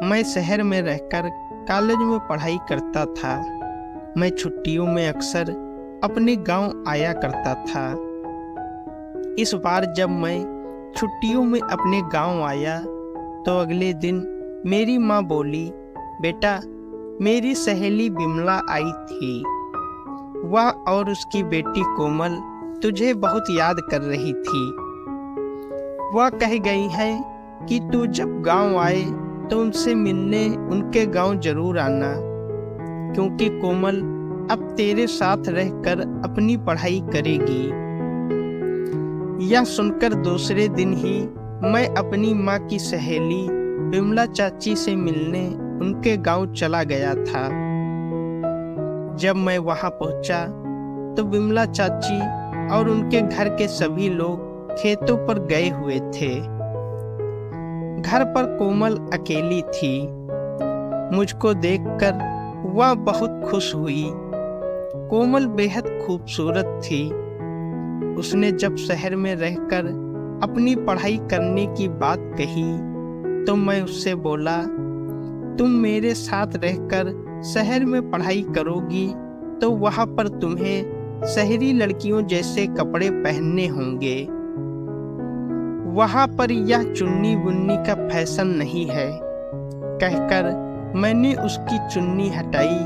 मैं शहर में रहकर कॉलेज में पढ़ाई करता था। मैं छुट्टियों में अक्सर अपने गांव आया करता था। इस बार जब मैं छुट्टियों में अपने गांव आया तो अगले दिन मेरी माँ बोली, बेटा, मेरी सहेली बिमला आई थी। वह और उसकी बेटी कोमल तुझे बहुत याद कर रही थी। वह कह गई है कि तू जब गांव आए तो उनसे मिलने उनके गांव जरूर आना, क्योंकि कोमल अब तेरे साथ रहकर अपनी पढ़ाई करेगी। यह सुनकर दूसरे दिन ही मैं अपनी माँ की सहेली बिमला चाची से मिलने उनके गांव चला गया था। जब मैं वहां पहुंचा तो बिमला चाची और उनके घर के सभी लोग खेतों पर गए हुए थे। घर पर कोमल अकेली थी। मुझको देखकर वह बहुत खुश हुई। कोमल बेहद खूबसूरत थी। उसने जब शहर में रहकर अपनी पढ़ाई करने की बात कही तो मैं उससे बोला, तुम मेरे साथ रहकर शहर में पढ़ाई करोगी तो वहां पर तुम्हें शहरी लड़कियों जैसे कपड़े पहनने होंगे। वहां पर यह चुन्नी बुन्नी का फैशन नहीं है। कहकर मैंने उसकी चुन्नी हटाई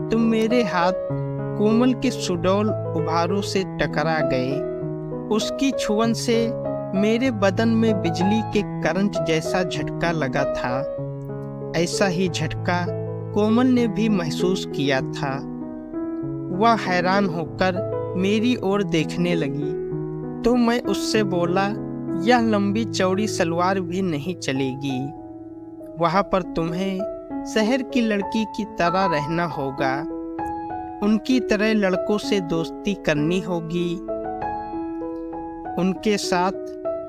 तो मेरे हाथ कोमल के सुडौल उभारों से टकरा गए। उसकी छुअन से मेरे बदन में बिजली के करंट जैसा झटका लगा था। ऐसा ही झटका कोमल ने भी महसूस किया था। वह हैरान होकर मेरी ओर देखने लगी तो मैं उससे बोला, यह लंबी चौड़ी सलवार भी नहीं चलेगी। वहां पर तुम्हें शहर की लड़की की तरह रहना होगा। उनकी तरह लड़कों से दोस्ती करनी होगी। उनके साथ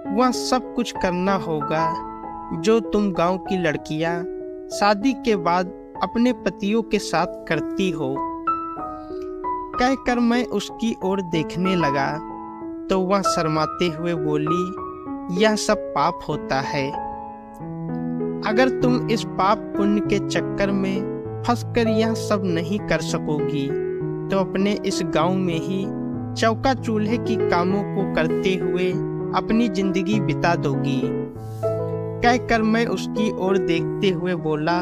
वह सब कुछ करना होगा जो तुम गांव की लड़कियां शादी के बाद अपने पतियों के साथ करती हो। कहकर मैं उसकी ओर देखने लगा तो वह शर्माते हुए बोली, यह सब पाप होता है। अगर तुम इस पाप पुण्य के चक्कर में फंसकर यह सब नहीं कर सकोगी तो अपने इस गांव में ही चौका चूल्हे की कामों को करते हुए अपनी जिंदगी बिता दोगी। कहकर मैं उसकी ओर देखते हुए बोला,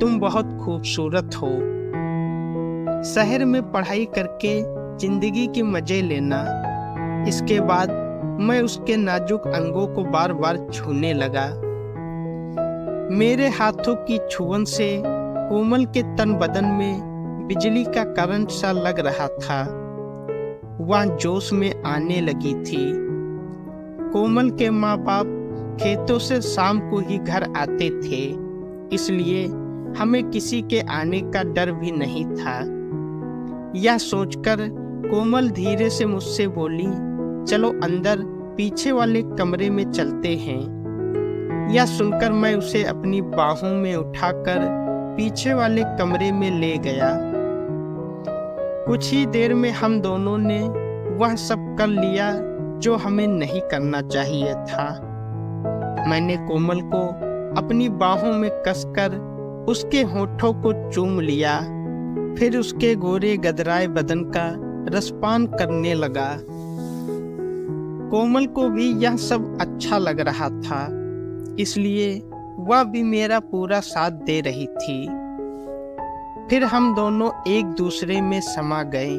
तुम बहुत खूबसूरत हो। शहर में पढ़ाई करके जिंदगी के मजे लेना। इसके बाद मैं उसके नाजुक अंगों को बार बार छूने लगा। मेरे हाथों की छुअन से कोमल के तन बदन में बिजली का करंट सा लग रहा था। वह जोश में आने लगी थी। कोमल के माँ बाप खेतों से शाम को ही घर आते थे, इसलिए हमें किसी के आने का डर भी नहीं था। यह सोचकर कोमल धीरे से मुझसे बोली, चलो अंदर पीछे वाले कमरे में चलते हैं। यह सुनकर मैं उसे अपनी बाहों में उठाकर पीछे वाले कमरे में ले गया। कुछ ही देर में हम दोनों ने वह सब कर लिया जो हमें नहीं करना चाहिए था। मैंने कोमल को अपनी बाहों में कसकर उसके होठों को चूम लिया, फिर उसके गोरे गदराए बदन का रसपान करने लगा। कोमल को भी यह सब अच्छा लग रहा था, इसलिए वह भी मेरा पूरा साथ दे रही थी। फिर हम दोनों एक दूसरे में समा गए।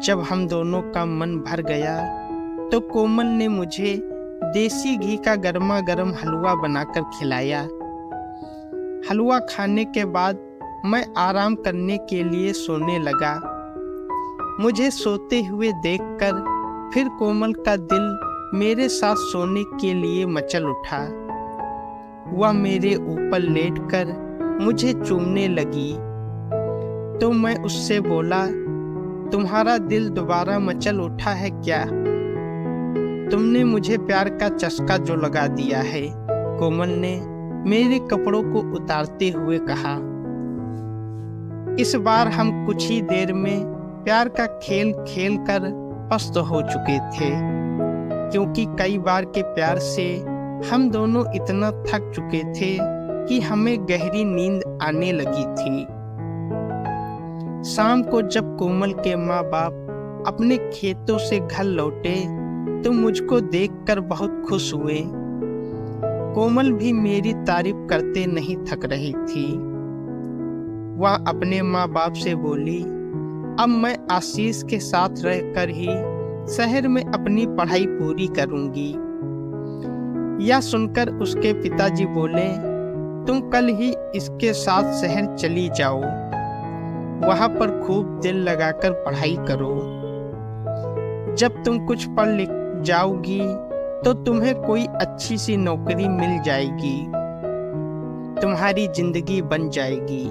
जब हम दोनों का मन भर गया तो कोमल ने मुझे देसी घी का गर्मा गर्म हलवा बनाकर खिलाया। हलवा खाने के बाद मैं आराम करने के लिए सोने लगा। मुझे सोते हुए देखकर फिर कोमल का दिल मेरे साथ सोने के लिए मचल उठा। वह मेरे ऊपर लेटकर मुझे चूमने लगी तो मैं उससे बोला, तुम्हारा दिल दोबारा मचल उठा है क्या? तुमने मुझे प्यार का चस्का जो लगा दिया है। कोमल ने मेरे कपड़ों को उतारते हुए कहा। इस बार हम कुछ ही देर में प्यार का खेल खेल कर पस्त हो चुके थे, क्योंकि कई बार के प्यार से हम दोनों इतना थक चुके थे कि हमें गहरी नींद आने लगी थी। शाम को जब कोमल के माँ बाप अपने खेतों से घर लौटे तो मुझको देखकर बहुत खुश हुए। कोमल भी मेरी तारीफ करते नहीं थक रही थी। वह अपने माँ बाप से बोली, अब मैं आशीष के साथ रहकर ही शहर में अपनी पढ़ाई पूरी करूंगी। यह सुनकर उसके पिताजी बोले, तुम कल ही इसके साथ शहर चली जाओ, वहां पर खूब दिल लगाकर पढ़ाई करो। जब तुम कुछ पढ़ लिख जाओगी तो तुम्हें कोई अच्छी सी नौकरी मिल जाएगी, तुम्हारी जिंदगी बन जाएगी।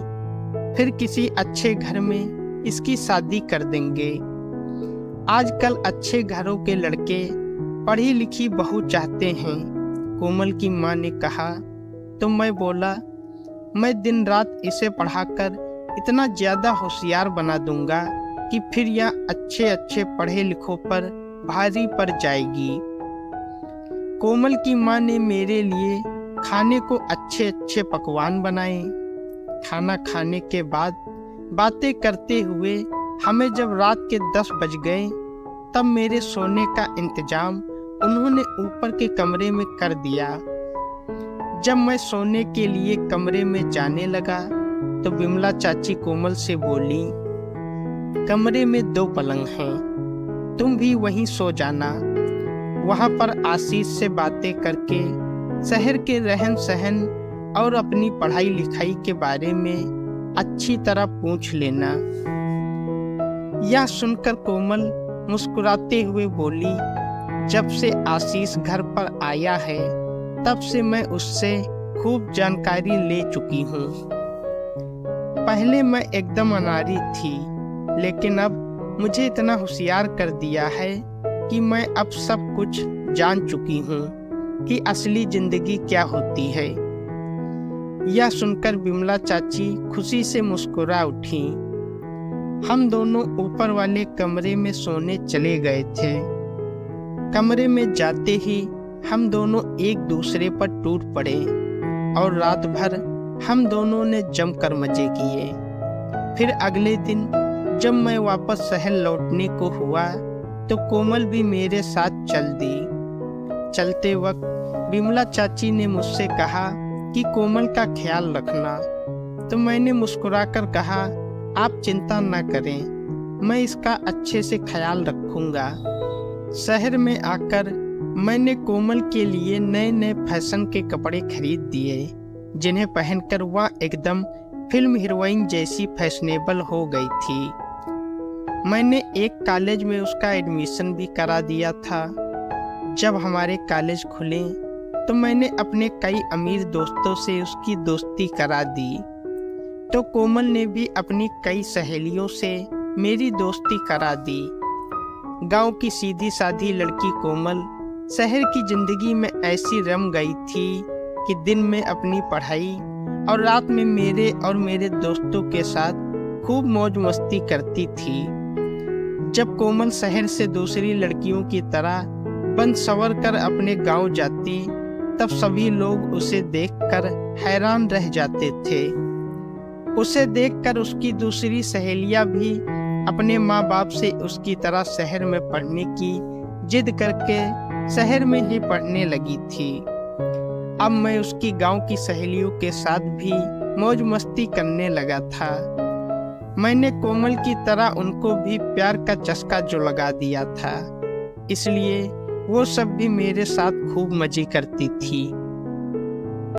फिर किसी अच्छे घर में इसकी शादी कर देंगे। आजकल अच्छे घरों के लड़के पढ़ी लिखी बहू चाहते हैं, कोमल की माँ ने कहा। तो मैं बोला, मैं दिन रात इसे पढ़ाकर इतना ज्यादा होशियार बना दूंगा कि फिर यह अच्छे अच्छे पढ़े लिखों पर भारी पड़ जाएगी। कोमल की माँ ने मेरे लिए खाने को अच्छे अच्छे पकवान बनाए। खाना खाने के बाद बातें करते हुए हमें जब रात के 10 बज गए तब मेरे सोने का इंतजाम उन्होंने ऊपर के कमरे में कर दिया। जब मैं सोने के लिए कमरे में जाने लगा तो विमला चाची कोमल से बोली, कमरे में 2 पलंग हैं, तुम भी वहीं सो जाना। वहां पर आशीष से बातें करके शहर के रहन सहन और अपनी पढ़ाई लिखाई के बारे में अच्छी तरह पूछ लेना। यह सुनकर कोमल मुस्कुराते हुए बोली, जब से आशीष घर पर आया है तब से मैं उससे खूब जानकारी ले चुकी हूँ। पहले मैं एकदम अनाड़ी थी, लेकिन अब मुझे इतना होशियार कर दिया है कि मैं अब सब कुछ जान चुकी हूँ कि असली जिंदगी क्या होती है। यह सुनकर विमला चाची खुशी से मुस्कुरा उठी। हम दोनों ऊपर वाले कमरे में सोने चले गए थे। कमरे में जाते ही हम दोनों एक दूसरे पर टूट पड़े और रात भर हम दोनों ने जमकर मजे किए। फिर अगले दिन जब मैं वापस शहर लौटने को हुआ तो कोमल भी मेरे साथ चल दी। चलते वक्त विमला चाची ने मुझसे कहा कि कोमल का ख्याल रखना। तो मैंने मुस्कुराकर कहा, आप चिंता न करें, मैं इसका अच्छे से ख्याल रखूंगा। शहर में आकर मैंने कोमल के लिए नए नए फैशन के कपड़े खरीद दिए, जिन्हें पहनकर वह एकदम फिल्म हीरोइन जैसी फैशनेबल हो गई थी। मैंने एक कॉलेज में उसका एडमिशन भी करा दिया था। जब हमारे कॉलेज खुले तो मैंने अपने कई अमीर दोस्तों से उसकी दोस्ती करा दी, तो कोमल ने भी अपनी कई सहेलियों से मेरी दोस्ती करा दी। गांव की सीधी सादी लड़की कोमल शहर की जिंदगी में ऐसी रम गई थी कि दिन में अपनी पढ़ाई और रात में मेरे और मेरे दोस्तों के साथ खूब मौज मस्ती करती थी। जब कोमल शहर से दूसरी लड़कियों की तरह बन संवर कर अपने गांव जाती तब सभी लोग उसे देखकर हैरान रह जाते थे। उसे देखकर उसकी दूसरी सहेलियां भी अपने माँ बाप से उसकी तरह शहर में पढ़ने की जिद करके शहर में ही पढ़ने लगी थी। अब मैं उसकी गांव की सहेलियों के साथ भी मौज मस्ती करने लगा था। मैंने कोमल की तरह उनको भी प्यार का चस्का जो लगा दिया था, इसलिए वो सब भी मेरे साथ खूब मजे करती थी।